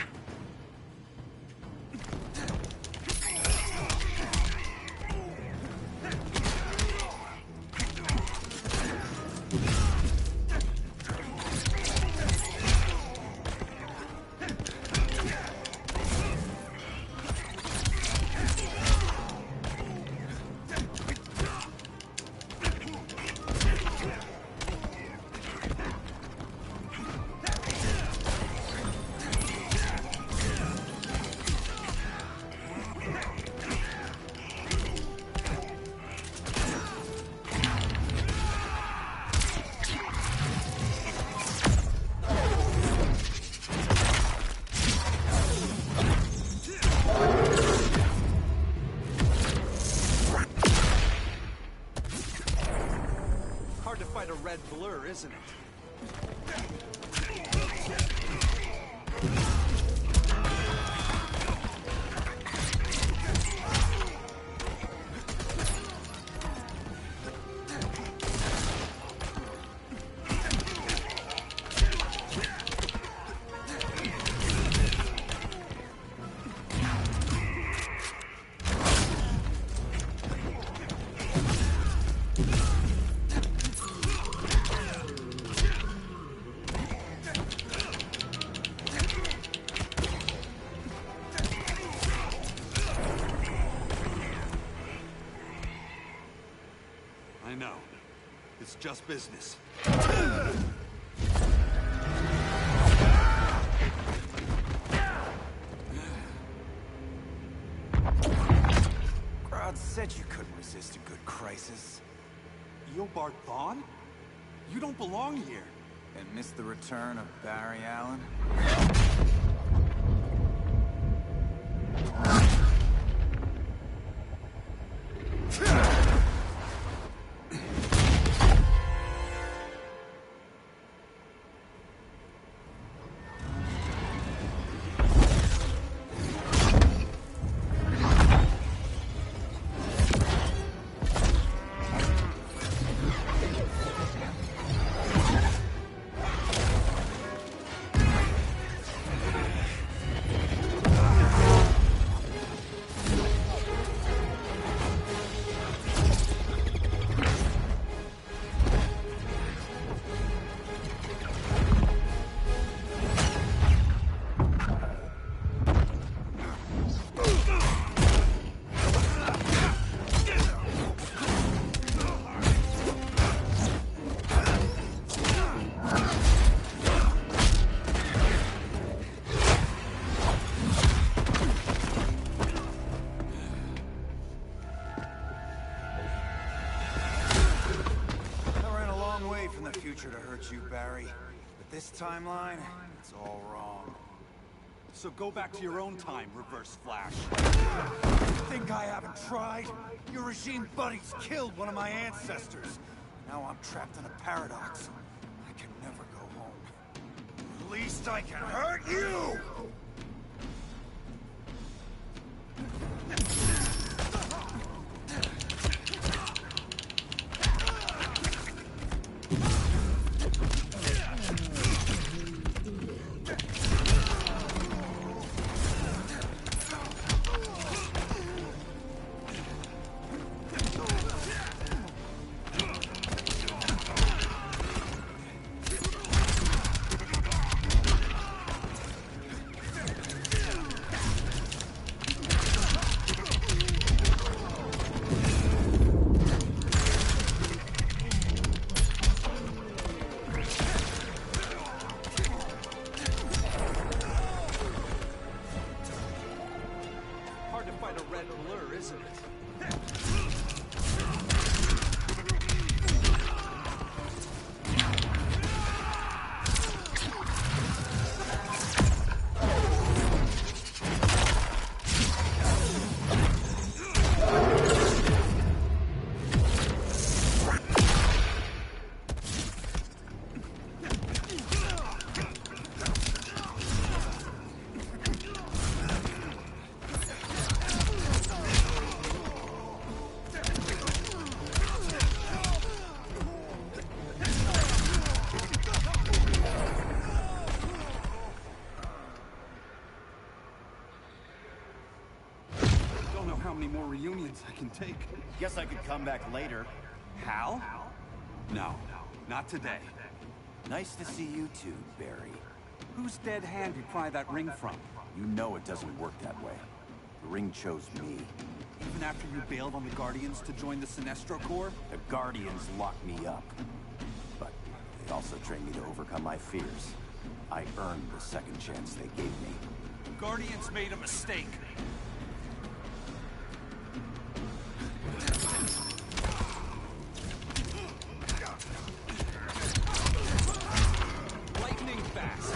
Hard to fight a red blur, isn't it? just business. Crowd said you couldn't resist a good crisis. Eobard Thawne? You don't belong here. And miss the return of Barry Allen? To hurt you, Barry. But this timeline, it's all wrong. So go back to your own time, Reverse Flash. Think I haven't tried? Your regime buddies killed one of my ancestors. Now I'm trapped in a paradox. I can never go home. At least I can hurt you! How many more reunions I can take? Guess I could come back later. Hal? No, not today. Nice to see you too, Barry. Whose dead hand you pry that ring from? You know it doesn't work that way. The ring chose me. Even after you bailed on the Guardians to join the Sinestro Corps? The Guardians locked me up. But they also trained me to overcome my fears. I earned the second chance they gave me. The Guardians made a mistake. Lightning fast.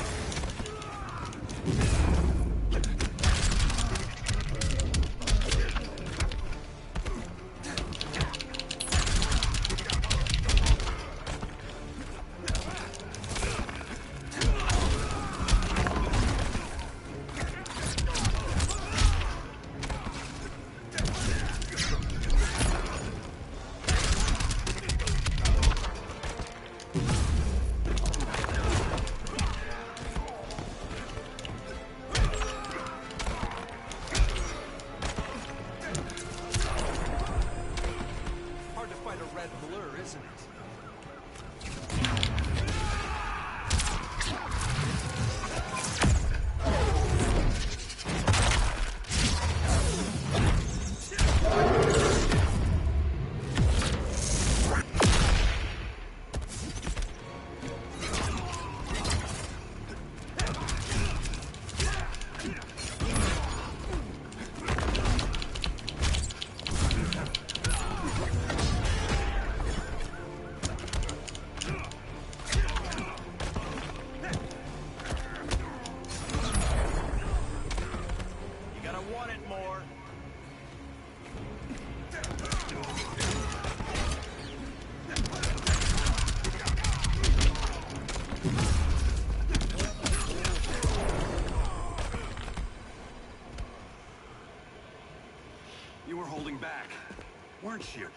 aren't you?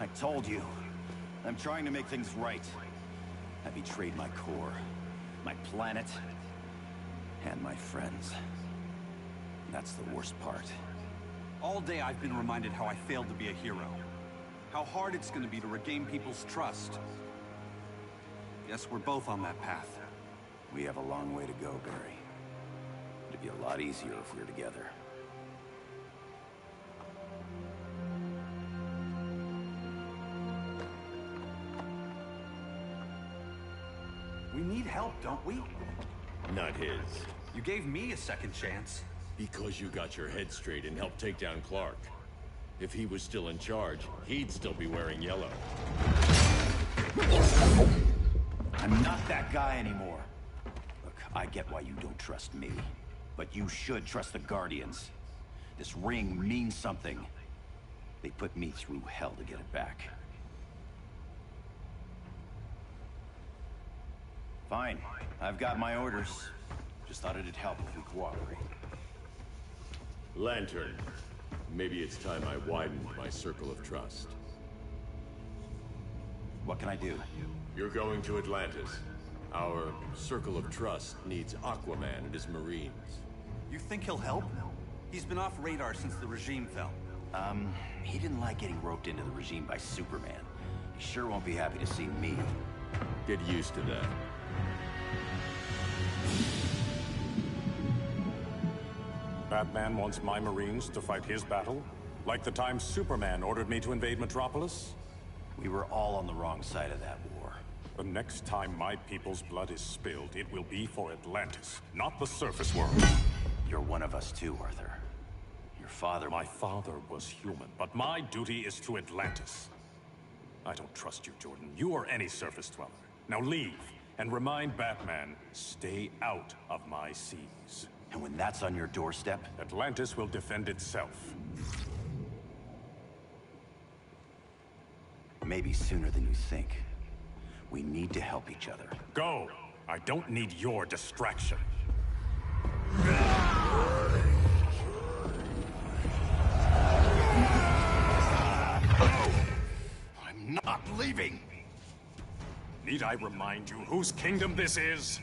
I told you. I'm trying to make things right. I betrayed my core, my planet, and my friends. That's the worst part. All day I've been reminded how I failed to be a hero. How hard it's going to be to regain people's trust. Guess we're both on that path. We have a long way to go, Barry. It'd be a lot easier if we were together. We need help, don't we? Not his. You gave me a second chance. Because you got your head straight and helped take down Clark. If he was still in charge, he'd still be wearing yellow. I'm not that guy anymore. Look, I get why you don't trust me. But you should trust the Guardians. This ring means something. They put me through hell to get it back. Fine. I've got my orders. Just thought it'd help if we cooperate. Lantern. Maybe it's time I widened my circle of trust. What can I do? You're going to Atlantis. Our circle of trust needs Aquaman and his Marines. You think he'll help? He's been off radar since the regime fell. He didn't like getting roped into the regime by Superman. He sure won't be happy to see me. Get used to that. Batman wants my Marines to fight his battle? Like the time Superman ordered me to invade Metropolis? We were all on the wrong side of that war. The next time my people's blood is spilled, it will be for Atlantis, not the surface world. You're one of us too, Arthur. Your father... My father was human, but my duty is to Atlantis. I don't trust you, Jordan. You or any surface dweller. Now leave, and remind Batman, stay out of my seas. And when that's on your doorstep? Atlantis will defend itself. Maybe sooner than you think. We need to help each other. Go! I don't need your distraction. I'm not leaving! Need I remind you whose kingdom this is?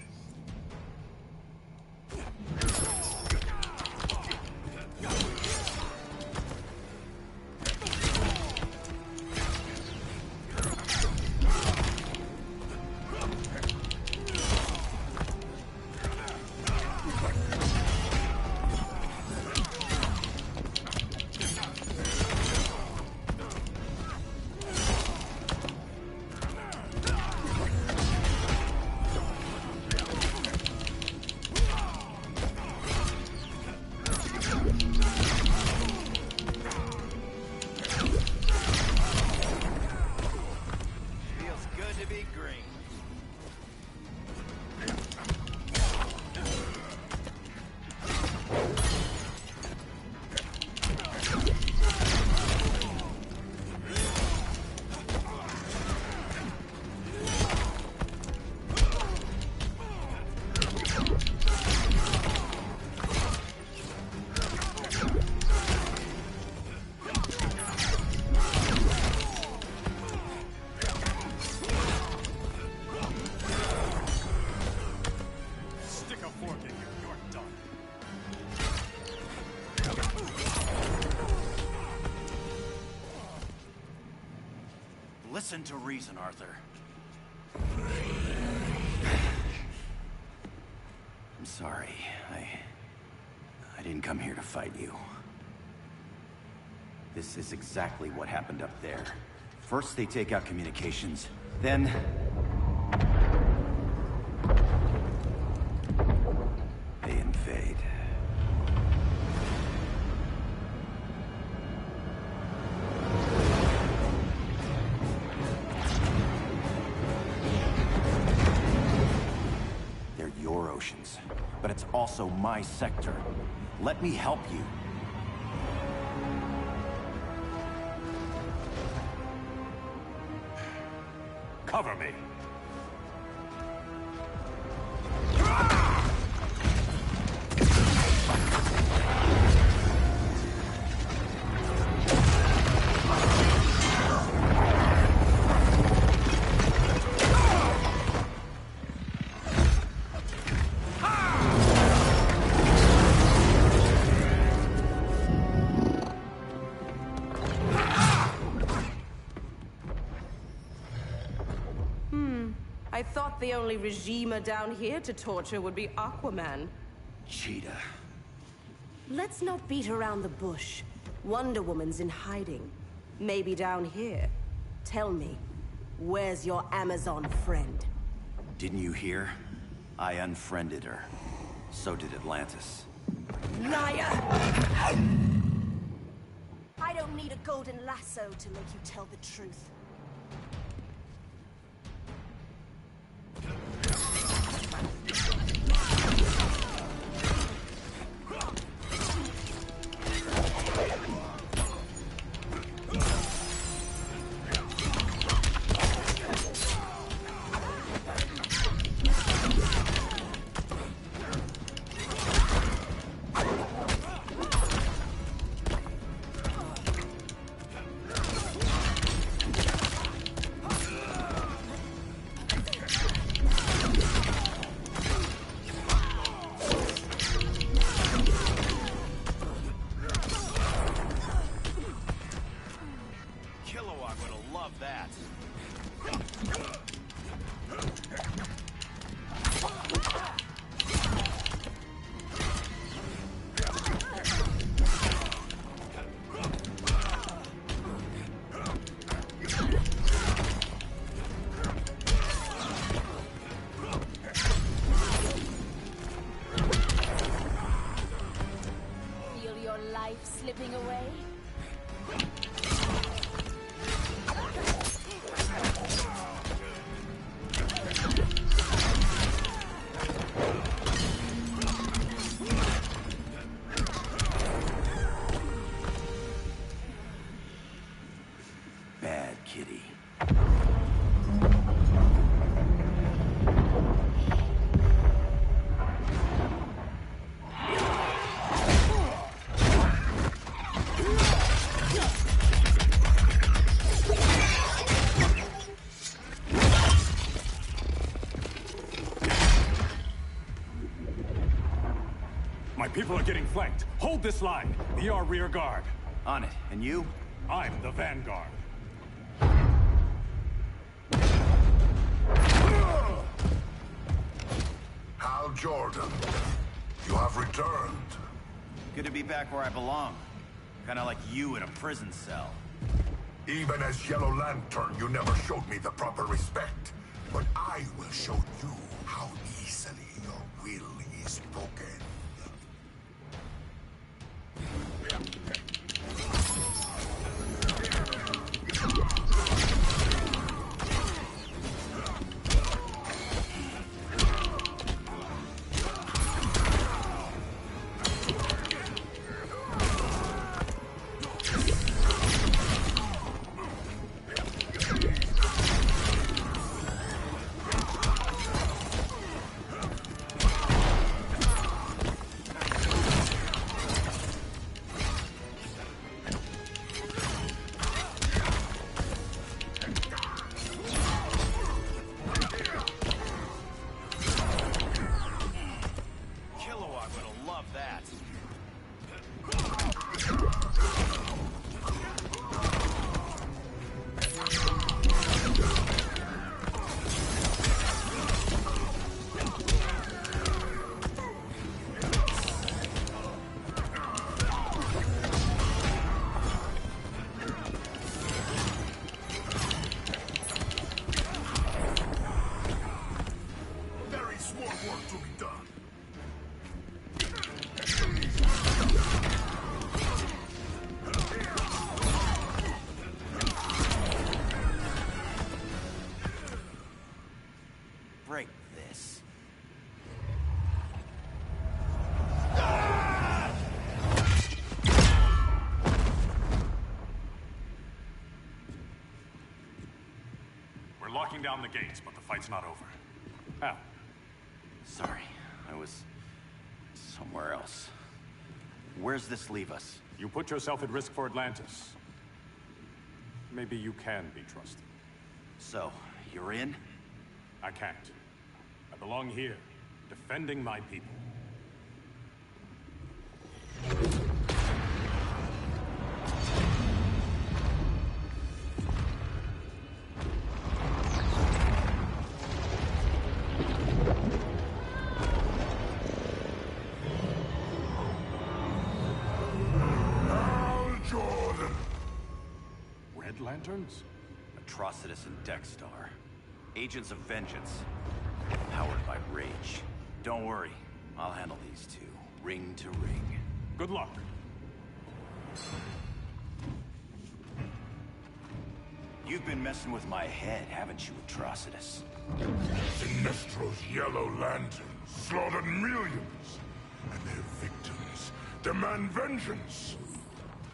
Listen to reason, Arthur. I'm sorry. I didn't come here to fight you. This is exactly what happened up there. First they take out communications, then... they invade. But it's also my sector. Let me help you. Cover me. the only regimer down here to torture would be Aquaman. Cheetah. Let's not beat around the bush. Wonder Woman's in hiding. Maybe down here. Tell me, where's your Amazon friend? Didn't you hear? I unfriended her. So did Atlantis. Liar! I don't need a golden lasso to make you tell the truth. Slipping away? Bad kitty. My people are getting flanked. Hold this line. Be our rear guard. On it. And you? I'm the vanguard. Hal Jordan, you have returned. Good to be back where I belong. Kinda like you in a prison cell. Even as Yellow Lantern, you never showed me the proper respect. But I will show you how easily your will is broken. Break this. We're locking down the gates, but the fight's not over. Hal. Sorry, I was somewhere else. Where's this leave us? You put yourself at risk for Atlantis. Maybe you can be trusted. So, you're in? I can't. I belong here, defending my people. lanterns? Atrocitus and Dexstar. Agents of Vengeance. Powered by rage. Don't worry, I'll handle these two, ring to ring. Good luck. You've been messing with my head, haven't you, Atrocitus? Sinestro's yellow lanterns slaughtered millions, and their victims demand vengeance.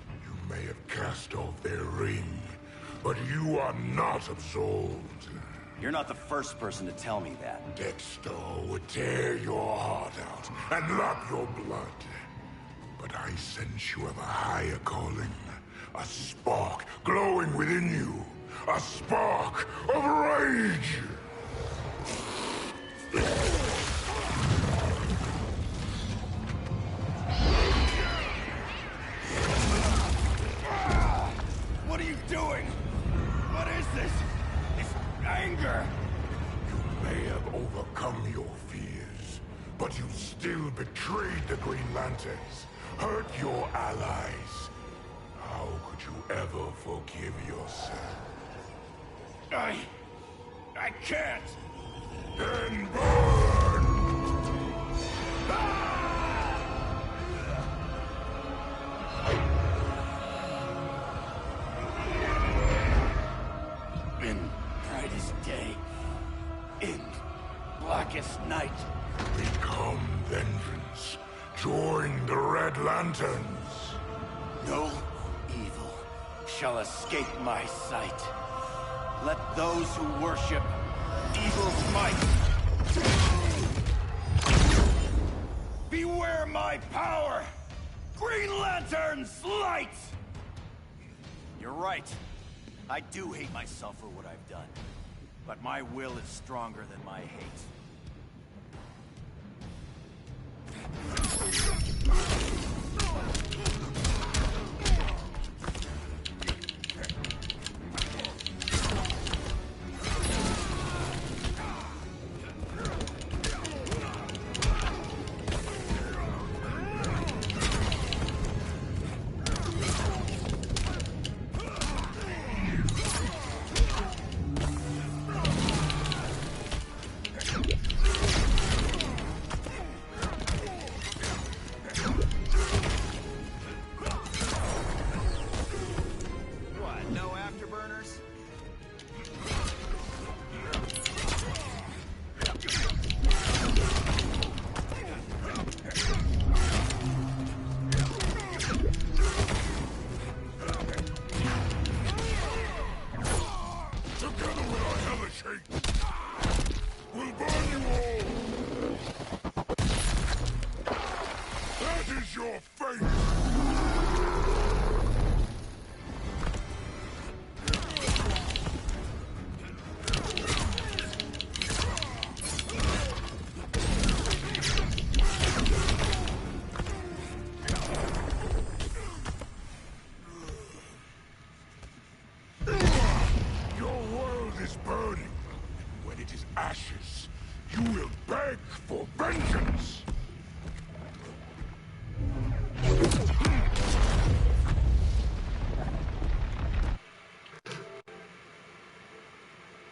You may have cast off their ring, but you are not absolved. You're not the first person to tell me that. Dexter would tear your heart out and lap your blood. But I sense you have a higher calling. A spark glowing within you. A spark of rage! What are you doing? What is this? It's anger. You may have overcome your fears, but you still betrayed the Green Lanterns, hurt your allies. How could you ever forgive yourself? I can't. Then burn! In brightest day, in blackest night. Become vengeance. Join the Red Lanterns. No evil shall escape my sight. Let those who worship evil's might beware my power! Green Lantern's light! You're right. I do hate myself for what I've done. But my will is stronger than my hate. When it is ashes, you will beg for vengeance!